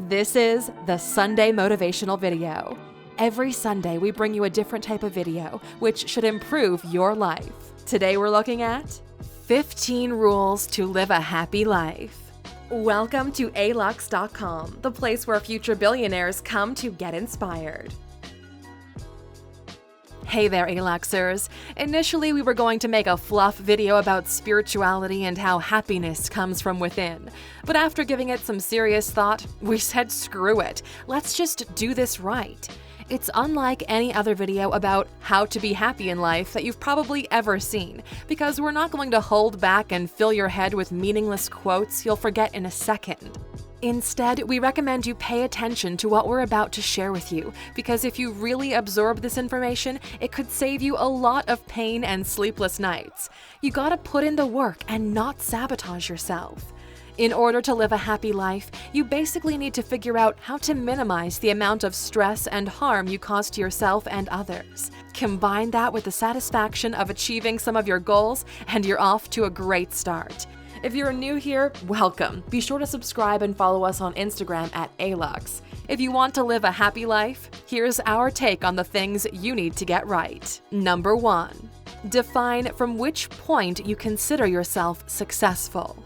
This is the Sunday Motivational Video. Every Sunday, we bring you a different type of video, which should improve your life. Today, we're looking at 15 rules to live a happy life. Welcome to Alux.com, the place where future billionaires come to get inspired. Hey there, Aluxers. Initially, we were going to make a fluff video about spirituality and how happiness comes from within. But after giving it some serious thought, we said screw it. Let's just do this right. It's unlike any other video about how to be happy in life that you've probably ever seen, because we're not going to hold back and fill your head with meaningless quotes you'll forget in a second. Instead, we recommend you pay attention to what we're about to share with you, because if you really absorb this information, it could save you a lot of pain and sleepless nights. You gotta put in the work and not sabotage yourself. In order to live a happy life, you basically need to figure out how to minimize the amount of stress and harm you cause to yourself and others. Combine that with the satisfaction of achieving some of your goals, and you're off to a great start. If you're new here, welcome. Be sure to subscribe and follow us on Instagram at Alux. If you want to live a happy life, here's our take on the things you need to get right. Number 1. Define from which point you consider yourself successful.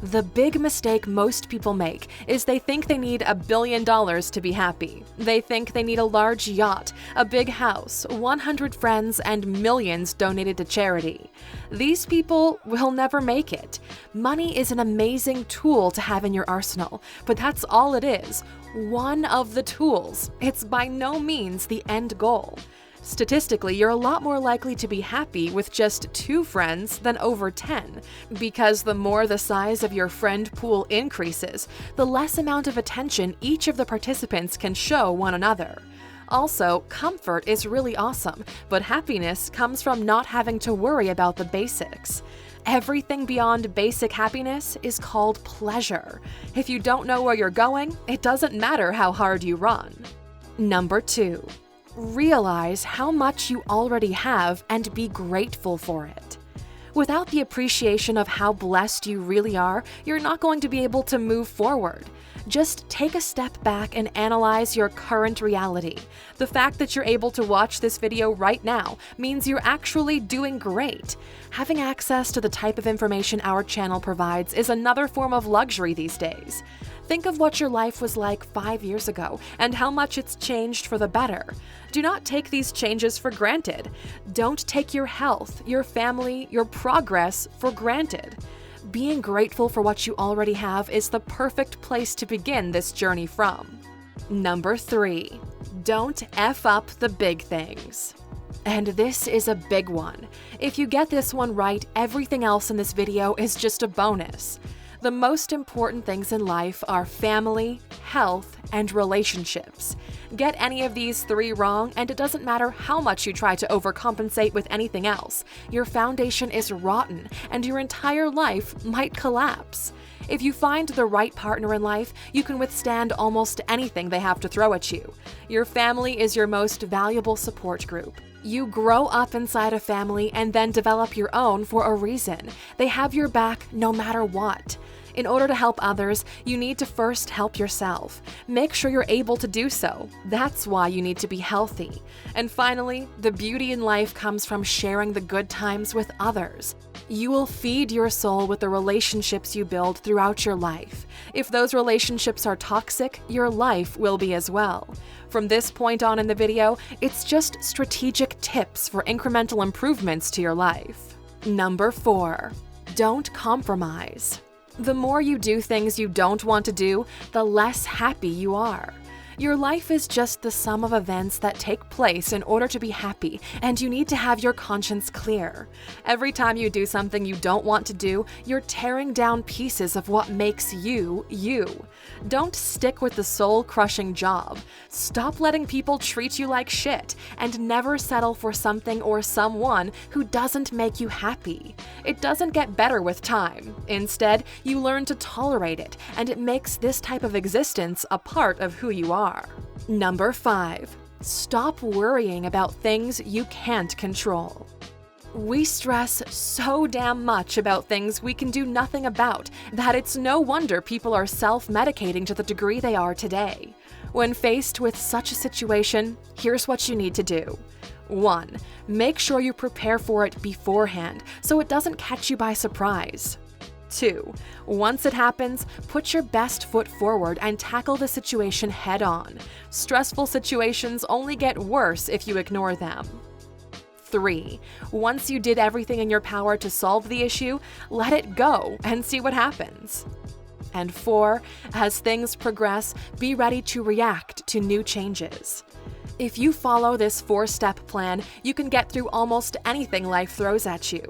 The big mistake most people make is they think they need $1 billion to be happy. They think they need a large yacht, a big house, 100 friends, and millions donated to charity. These people will never make it. Money is an amazing tool to have in your arsenal, but that's all it is. One of the tools. It's by no means the end goal. Statistically, you're a lot more likely to be happy with just 2 friends than over 10, because the more the size of your friend pool increases, the less amount of attention each of the participants can show one another. Also, comfort is really awesome, but happiness comes from not having to worry about the basics. Everything beyond basic happiness is called pleasure. If you don't know where you're going, it doesn't matter how hard you run. Number 2. Realize how much you already have and be grateful for it. Without the appreciation of how blessed you really are, you're not going to be able to move forward. Just take a step back and analyze your current reality. The fact that you're able to watch this video right now means you're actually doing great. Having access to the type of information our channel provides is another form of luxury these days. Think of what your life was like 5 years ago and how much it's changed for the better. Do not take these changes for granted. Don't take your health, your family, your progress for granted. Being grateful for what you already have is the perfect place to begin this journey from. Number 3. Don't F up the big things. And this is a big one. If you get this one right, everything else in this video is just a bonus. The most important things in life are family, health, and relationships. Get any of these 3 wrong, and it doesn't matter how much you try to overcompensate with anything else. Your foundation is rotten, and your entire life might collapse. If you find the right partner in life, you can withstand almost anything they have to throw at you. Your family is your most valuable support group. You grow up inside a family and then develop your own for a reason. They have your back no matter what. In order to help others, you need to first help yourself. Make sure you're able to do so. That's why you need to be healthy. And finally, the beauty in life comes from sharing the good times with others. You will feed your soul with the relationships you build throughout your life. If those relationships are toxic, your life will be as well. From this point on in the video, it's just strategic tips for incremental improvements to your life. Number 4. Don't compromise. The more you do things you don't want to do, the less happy you are. Your life is just the sum of events that take place in order to be happy, and you need to have your conscience clear. Every time you do something you don't want to do, you're tearing down pieces of what makes you, you. Don't stick with the soul-crushing job. Stop letting people treat you like shit, and never settle for something or someone who doesn't make you happy. It doesn't get better with time. Instead, you learn to tolerate it, and it makes this type of existence a part of who you are. Number 5. Stop worrying about things you can't control. We stress so damn much about things we can do nothing about that it's no wonder people are self-medicating to the degree they are today. When faced with such a situation, here's what you need to do. 1. Make sure you prepare for it beforehand so it doesn't catch you by surprise. 2. Once it happens, put your best foot forward and tackle the situation head-on. Stressful situations only get worse if you ignore them. 3. Once you did everything in your power to solve the issue, let it go and see what happens. And 4. As things progress, be ready to react to new changes. If you follow this 4-step plan, you can get through almost anything life throws at you.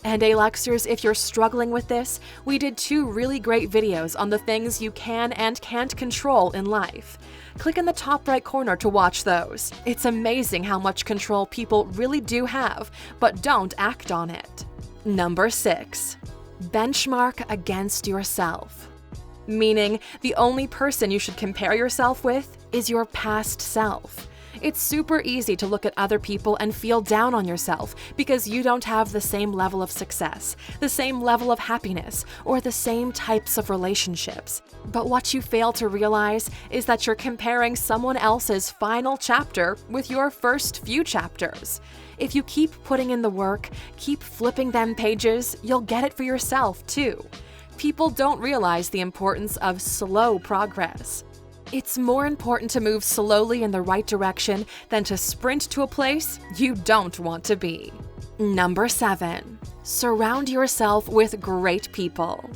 And Aluxers, if you're struggling with this, we did 2 really great videos on the things you can and can't control in life. Click in the top right corner to watch those. It's amazing how much control people really do have, but don't act on it. Number 6. Benchmark against yourself. Meaning, the only person you should compare yourself with is your past self. It's super easy to look at other people and feel down on yourself because you don't have the same level of success, the same level of happiness, or the same types of relationships. But what you fail to realize is that you're comparing someone else's final chapter with your first few chapters. If you keep putting in the work, keep flipping them pages, you'll get it for yourself too. People don't realize the importance of slow progress. It's more important to move slowly in the right direction than to sprint to a place you don't want to be. Number 7. Surround yourself with great people.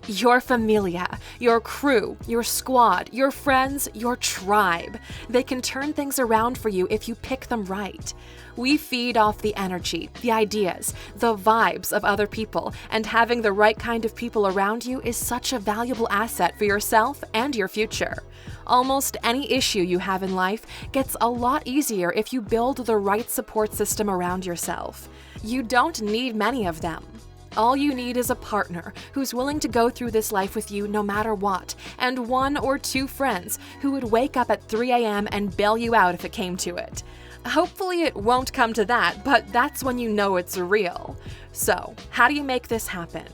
Your familia, your crew, your squad, your friends, your tribe. They can turn things around for you if you pick them right. We feed off the energy, the ideas, the vibes of other people, and having the right kind of people around you is such a valuable asset for yourself and your future. Almost any issue you have in life gets a lot easier if you build the right support system around yourself. You don't need many of them. All you need is a partner who's willing to go through this life with you no matter what, and 1 or 2 friends who would wake up at 3 a.m. and bail you out if it came to it. Hopefully it won't come to that, but that's when you know it's real. So, how do you make this happen?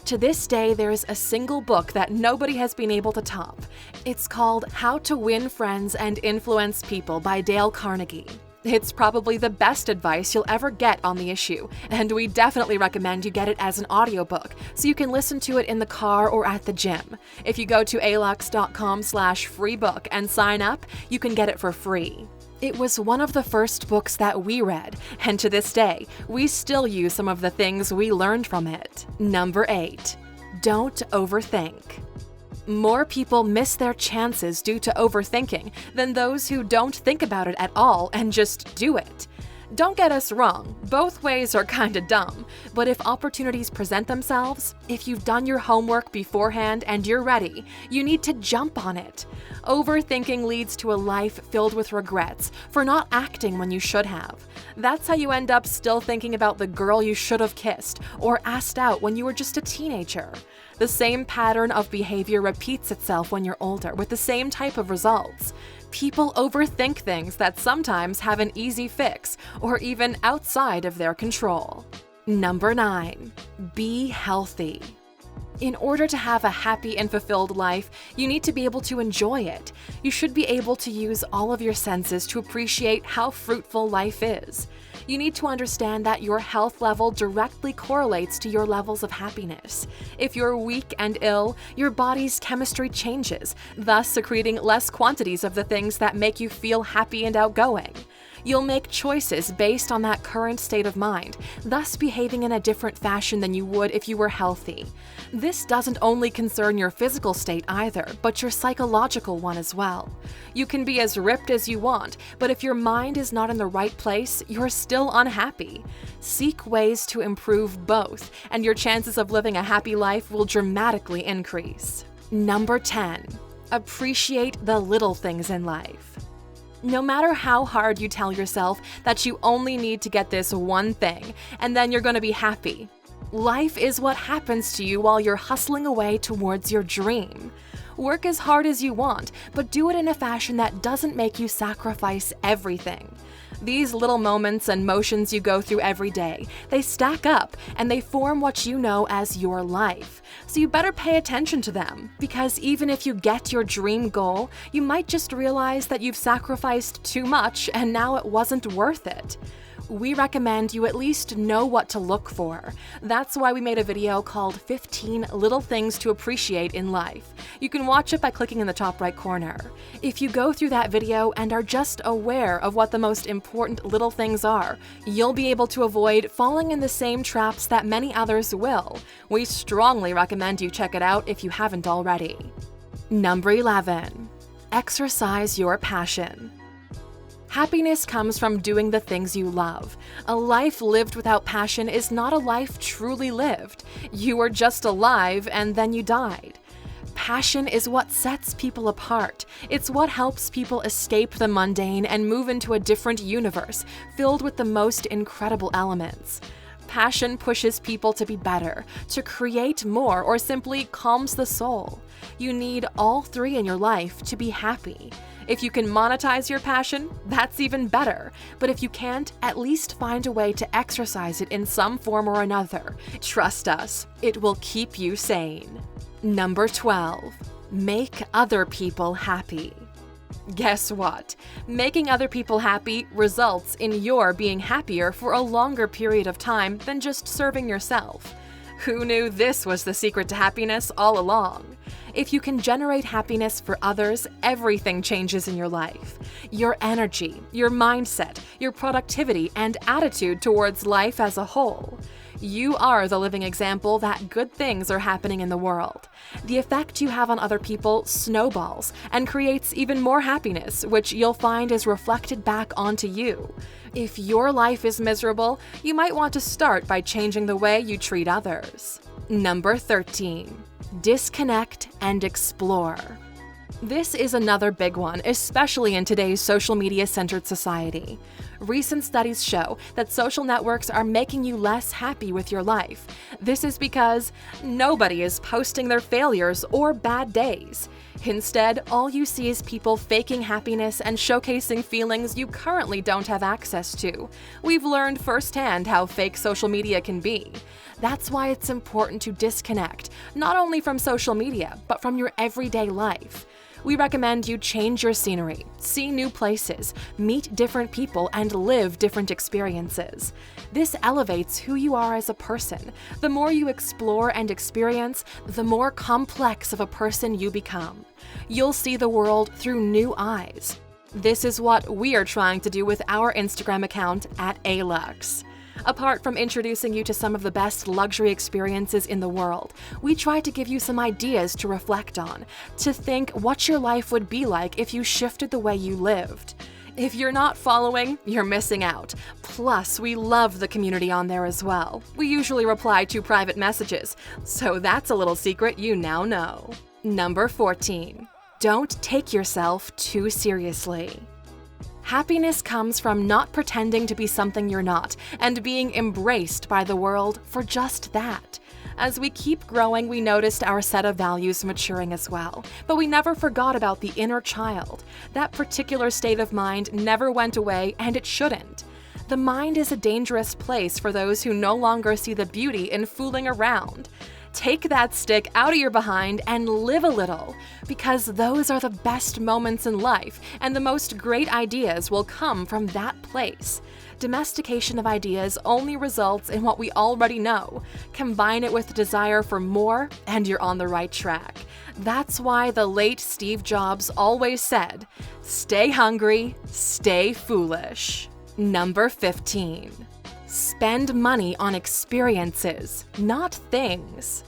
To this day, there's a single book that nobody has been able to top. It's called How to Win Friends and Influence People by Dale Carnegie. It's probably the best advice you'll ever get on the issue, and we definitely recommend you get it as an audiobook so you can listen to it in the car or at the gym. If you go to Alux.com/freebook and sign up, you can get it for free. It was one of the first books that we read, and to this day, we still use some of the things we learned from it. Number 8. Don't overthink. More people miss their chances due to overthinking than those who don't think about it at all and just do it. Don't get us wrong, both ways are kinda dumb, but if opportunities present themselves, if you've done your homework beforehand and you're ready, you need to jump on it. Overthinking leads to a life filled with regrets for not acting when you should have. That's how you end up still thinking about the girl you should have kissed or asked out when you were just a teenager. The same pattern of behavior repeats itself when you're older with the same type of results. People overthink things that sometimes have an easy fix or even outside of their control. Number 9. Be healthy. In order to have a happy and fulfilled life, you need to be able to enjoy it. You should be able to use all of your senses to appreciate how fruitful life is. You need to understand that your health level directly correlates to your levels of happiness. If you're weak and ill, your body's chemistry changes, thus secreting less quantities of the things that make you feel happy and outgoing. You'll make choices based on that current state of mind, thus behaving in a different fashion than you would if you were healthy. This doesn't only concern your physical state either, but your psychological one as well. You can be as ripped as you want, but if your mind is not in the right place, you're still unhappy. Seek ways to improve both, and your chances of living a happy life will dramatically increase. Number 10. Appreciate the little things in life. No matter how hard you tell yourself that you only need to get this one thing, and then you're going to be happy, life is what happens to you while you're hustling away towards your dream. Work as hard as you want, but do it in a fashion that doesn't make you sacrifice everything. These little moments and motions you go through every day, they stack up and they form what you know as your life. So you better pay attention to them, because even if you get your dream goal, you might just realize that you've sacrificed too much and now it wasn't worth it. We recommend you at least know what to look for. That's why we made a video called 15 Little Things to Appreciate in Life. You can watch it by clicking in the top right corner. If you go through that video and are just aware of what the most important little things are, you'll be able to avoid falling in the same traps that many others will. We strongly recommend you check it out if you haven't already. Number 11. Exercise your passion. Happiness comes from doing the things you love. A life lived without passion is not a life truly lived. You were just alive and then you died. Passion is what sets people apart. It's what helps people escape the mundane and move into a different universe filled with the most incredible elements. Passion pushes people to be better, to create more, or simply calms the soul. You need all three in your life to be happy. If you can monetize your passion, that's even better. But if you can't, at least find a way to exercise it in some form or another. Trust us, it will keep you sane. Number 12. Make other people happy. Guess what? Making other people happy results in your being happier for a longer period of time than just serving yourself. Who knew this was the secret to happiness all along? If you can generate happiness for others, everything changes in your life. Your energy, your mindset, your productivity, and attitude towards life as a whole. You are the living example that good things are happening in the world. The effect you have on other people snowballs and creates even more happiness, which you'll find is reflected back onto you. If your life is miserable, you might want to start by changing the way you treat others. Number 13. Disconnect and explore. This is another big one, especially in today's social media-centered society. Recent studies show that social networks are making you less happy with your life. This is because nobody is posting their failures or bad days. Instead, all you see is people faking happiness and showcasing feelings you currently don't have access to. We've learned firsthand how fake social media can be. That's why it's important to disconnect, not only from social media, but from your everyday life. We recommend you change your scenery, see new places, meet different people, and live different experiences. This elevates who you are as a person. The more you explore and experience, the more complex of a person you become. You'll see the world through new eyes. This is what we are trying to do with our Instagram account at Alux. Apart from introducing you to some of the best luxury experiences in the world, we try to give you some ideas to reflect on, to think what your life would be like if you shifted the way you lived. If you're not following, you're missing out. Plus, we love the community on there as well. We usually reply to private messages, so that's a little secret you now know. Number 14. Don't take yourself too seriously. Happiness comes from not pretending to be something you're not and being embraced by the world for just that. As we keep growing, we noticed our set of values maturing as well, but we never forgot about the inner child. That particular state of mind never went away, and it shouldn't. The mind is a dangerous place for those who no longer see the beauty in fooling around. Take that stick out of your behind and live a little, because those are the best moments in life, and the most great ideas will come from that place. Domestication of ideas only results in what we already know. Combine it with desire for more, and you're on the right track. That's why the late Steve Jobs always said, "Stay hungry, stay foolish." Number 15. Spend money on experiences, not things.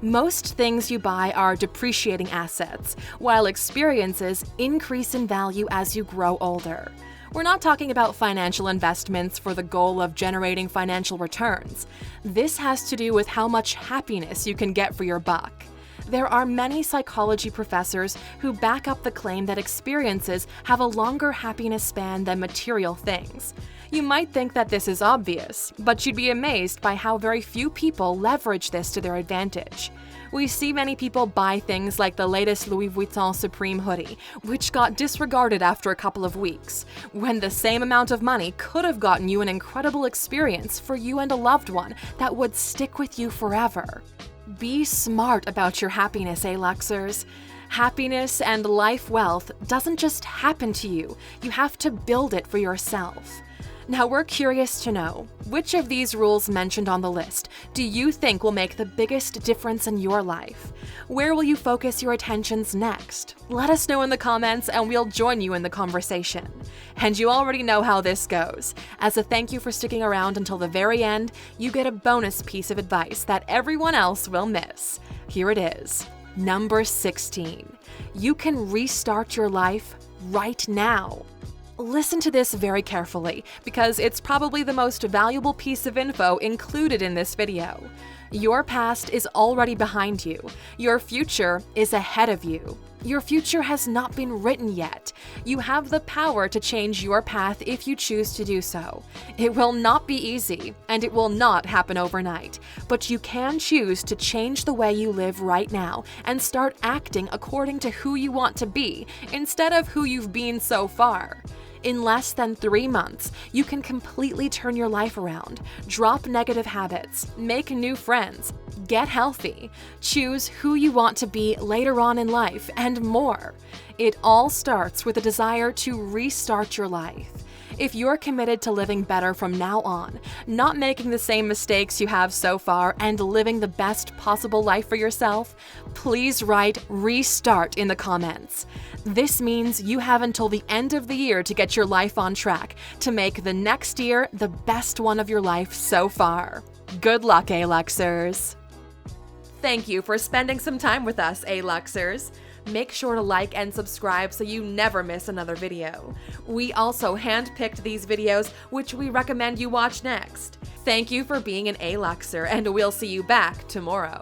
Most things you buy are depreciating assets, while experiences increase in value as you grow older. We're not talking about financial investments for the goal of generating financial returns. This has to do with how much happiness you can get for your buck. There are many psychology professors who back up the claim that experiences have a longer happiness span than material things. You might think that this is obvious, but you'd be amazed by how very few people leverage this to their advantage. We see many people buy things like the latest Louis Vuitton Supreme hoodie, which got disregarded after a couple of weeks, when the same amount of money could have gotten you an incredible experience for you and a loved one that would stick with you forever. Be smart about your happiness, Aluxers. Happiness and life wealth doesn't just happen to you, you have to build it for yourself. Now we're curious to know, which of these rules mentioned on the list do you think will make the biggest difference in your life? Where will you focus your attentions next? Let us know in the comments and we'll join you in the conversation. And you already know how this goes. As a thank you for sticking around until the very end, you get a bonus piece of advice that everyone else will miss. Here it is. Number 16. You can restart your life right now. Listen to this very carefully, because it's probably the most valuable piece of info included in this video. Your past is already behind you. Your future is ahead of you. Your future has not been written yet. You have the power to change your path if you choose to do so. It will not be easy, and it will not happen overnight, but you can choose to change the way you live right now and start acting according to who you want to be instead of who you've been so far. In less than 3 months, you can completely turn your life around, drop negative habits, make new friends, get healthy, choose who you want to be later on in life, and more. It all starts with a desire to restart your life. If you're committed to living better from now on, not making the same mistakes you have so far, and living the best possible life for yourself, please write "restart" in the comments. This means you have until the end of the year to get your life on track, to make the next year the best one of your life so far. Good luck, Aluxers! Thank you for spending some time with us, Aluxers. Make sure to like and subscribe so you never miss another video. We also handpicked these videos, which we recommend you watch next. Thank you for being an Aluxer, and we'll see you back tomorrow.